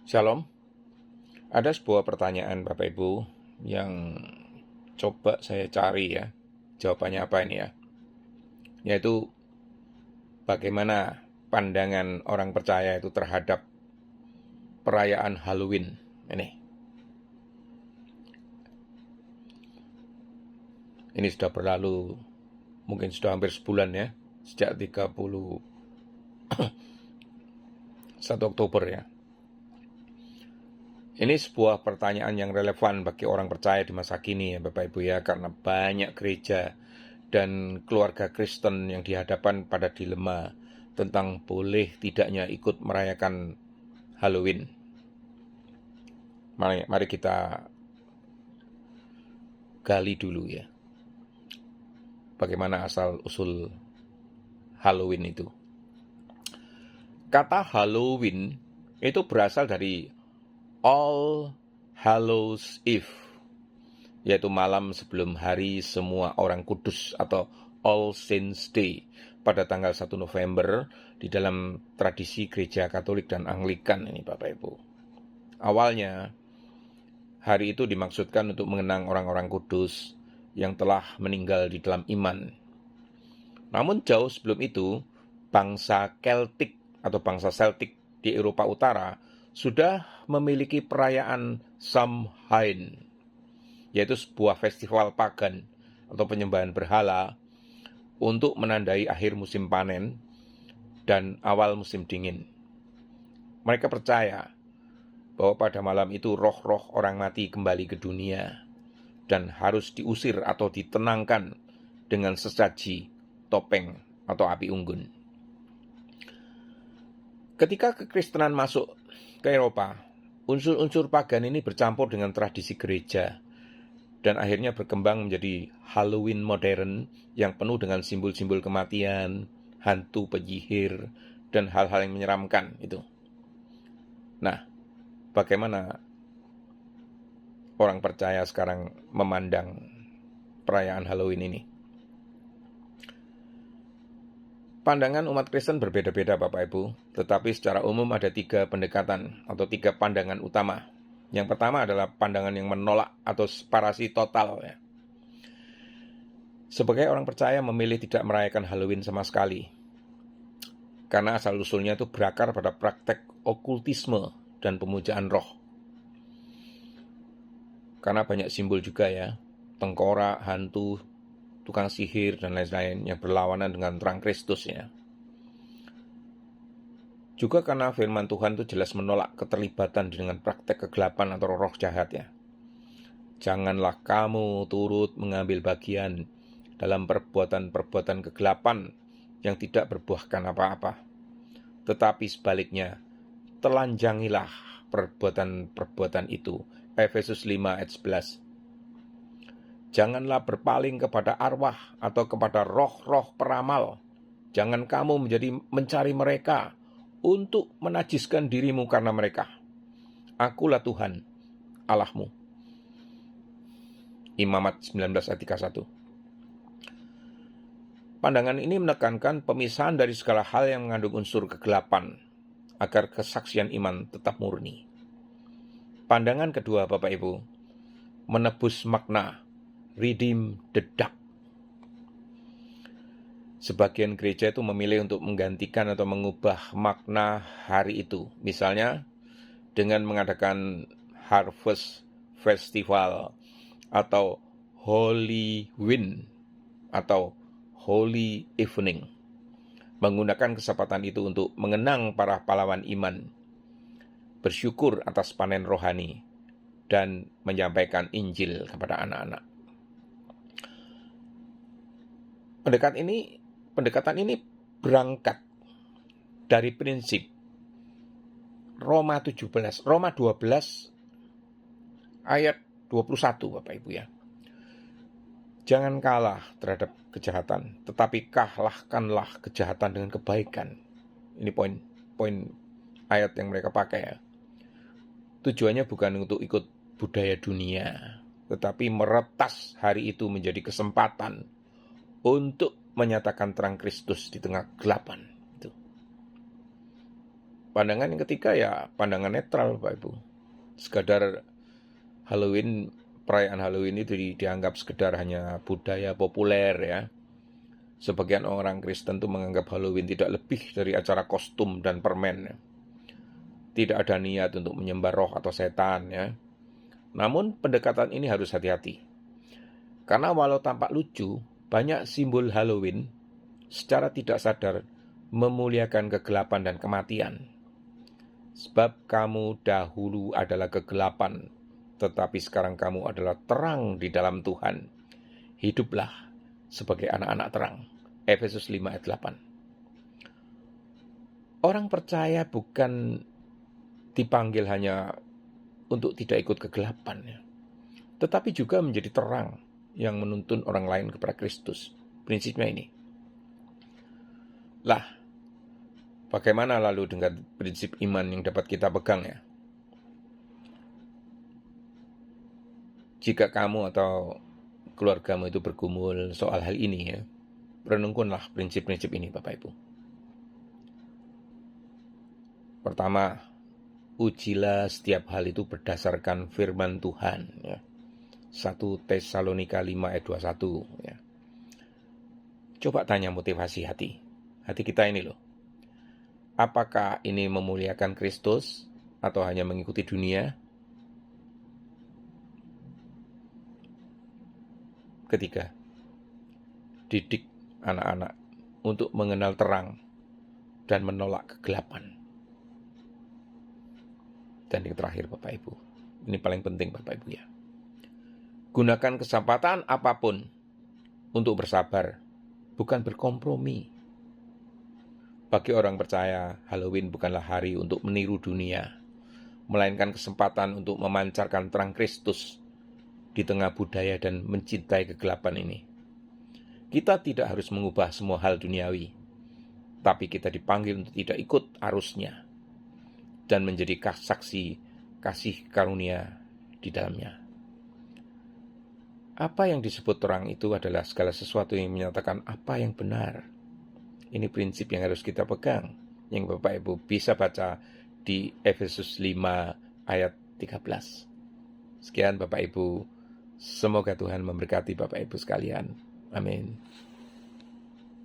Shalom, ada sebuah pertanyaan Bapak Ibu yang coba saya cari ya, jawabannya apa ini ya, yaitu bagaimana pandangan orang percaya itu terhadap perayaan Halloween ini. Ini sudah berlalu, mungkin sudah hampir sebulan ya, sejak 31 Oktober ya. Ini sebuah pertanyaan yang relevan bagi orang percaya di masa kini ya Bapak Ibu ya, karena banyak gereja dan keluarga Kristen yang dihadapkan pada dilema tentang boleh tidaknya ikut merayakan Halloween. Mari kita gali dulu ya, bagaimana asal-usul Halloween itu. Kata Halloween itu berasal dari All Hallows Eve, yaitu malam sebelum hari semua orang kudus atau All Saints Day pada tanggal 1 November di dalam tradisi gereja Katolik dan Anglikan ini Bapak Ibu. Awalnya hari itu dimaksudkan untuk mengenang orang-orang kudus yang telah meninggal di dalam iman. Namun jauh sebelum itu, bangsa Celtic atau bangsa Celtic di Eropa Utara sudah memiliki perayaan Samhain, yaitu sebuah festival pagan atau penyembahan berhala untuk menandai akhir musim panen dan awal musim dingin. Mereka percaya bahwa pada malam itu roh-roh orang mati kembali ke dunia dan harus diusir atau ditenangkan dengan sesaji, topeng, atau api unggun. Ketika kekristenan masuk ke Eropa, unsur-unsur pagan ini bercampur dengan tradisi gereja dan akhirnya berkembang menjadi Halloween modern yang penuh dengan simbol-simbol kematian, hantu penyihir, dan hal-hal yang menyeramkan itu. Nah, bagaimana orang percaya sekarang memandang perayaan Halloween ini? Pandangan umat Kristen berbeda-beda Bapak Ibu, tetapi secara umum ada 3 pendekatan atau 3 pandangan utama. Yang pertama adalah pandangan yang menolak atau separasi total ya. Sebagai orang percaya memilih tidak merayakan Halloween sama sekali, karena asal-usulnya itu berakar pada praktek okultisme dan pemujaan roh. Karena banyak simbol juga ya, tengkorak, hantu, tukang sihir, dan lain-lain yang berlawanan dengan terang Kristus ya. Juga karena firman Tuhan itu jelas menolak keterlibatan dengan praktek kegelapan atau roh jahat ya. Janganlah kamu turut mengambil bagian dalam perbuatan-perbuatan kegelapan yang tidak berbuahkan apa-apa. Tetapi sebaliknya, telanjangilah perbuatan-perbuatan itu. Efesus 5 ayat 11. Janganlah berpaling kepada arwah atau kepada roh-roh peramal. Jangan kamu mencari mereka untuk menajiskan dirimu karena mereka. Akulah Tuhan, Allahmu. Imamat 19 ayat 31. Pandangan ini menekankan pemisahan dari segala hal yang mengandung unsur kegelapan, agar kesaksian iman tetap murni. Pandangan kedua Bapak Ibu, menebus makna, redeem the dark. Sebagian gereja itu memilih untuk menggantikan atau mengubah makna hari itu. Misalnya dengan mengadakan Harvest Festival atau Holy Wind atau Holy Evening. Menggunakan kesempatan itu untuk mengenang para pahlawan iman, bersyukur atas panen rohani, dan menyampaikan Injil kepada anak-anak. Pendekatan ini berangkat dari prinsip Roma 12 ayat 21 Bapak Ibu ya. Jangan kalah terhadap kejahatan, tetapi kalahkanlah kejahatan dengan kebaikan. Ini poin ayat yang mereka pakai ya. Tujuannya bukan untuk ikut budaya dunia, tetapi meretas hari itu menjadi kesempatan untuk menyatakan terang Kristus di tengah kegelapan. Pandangan yang ketiga ya pandangan netral Bapak Ibu. Sekadar Halloween, perayaan Halloween itu dianggap sekedar hanya budaya populer ya. Sebagian orang Kristen itu menganggap Halloween tidak lebih dari acara kostum dan permen ya. Tidak ada niat untuk menyembah roh atau setan ya. Namun pendekatan ini harus hati-hati. Karena walau tampak lucu, banyak simbol Halloween secara tidak sadar memuliakan kegelapan dan kematian. Sebab kamu dahulu adalah kegelapan, tetapi sekarang kamu adalah terang di dalam Tuhan. Hiduplah sebagai anak-anak terang. Efesus 5 ayat 8. Orang percaya bukan dipanggil hanya untuk tidak ikut kegelapan, ya, tetapi juga menjadi terang yang menuntun orang lain kepada Kristus. Prinsipnya ini. Lah, bagaimana lalu dengan prinsip iman yang dapat kita pegang ya? Jika kamu atau keluargamu itu bergumul soal hal ini ya, renungkanlah prinsip-prinsip ini Bapak Ibu. Pertama, ujilah setiap hal itu berdasarkan firman Tuhan ya. 1 Tesalonika 5 ayat 21 ya. Coba tanya motivasi hati kita ini loh. Apakah ini memuliakan Kristus atau hanya mengikuti dunia? Ketiga, didik anak-anak untuk mengenal terang dan menolak kegelapan. Dan yang terakhir Bapak Ibu, ini paling penting Bapak Ibu ya. Gunakan kesempatan apapun untuk bersabar, bukan berkompromi. Bagi orang percaya, Halloween bukanlah hari untuk meniru dunia, melainkan kesempatan untuk memancarkan terang Kristus di tengah budaya dan mencintai kegelapan ini. Kita tidak harus mengubah semua hal duniawi, tapi kita dipanggil untuk tidak ikut arusnya dan menjadi saksi kasih karunia di dalamnya. Apa yang disebut terang itu adalah segala sesuatu yang menyatakan apa yang benar. Ini prinsip yang harus kita pegang, yang Bapak Ibu bisa baca di Efesus 5 ayat 13. Sekian Bapak Ibu, semoga Tuhan memberkati Bapak Ibu sekalian. Amin.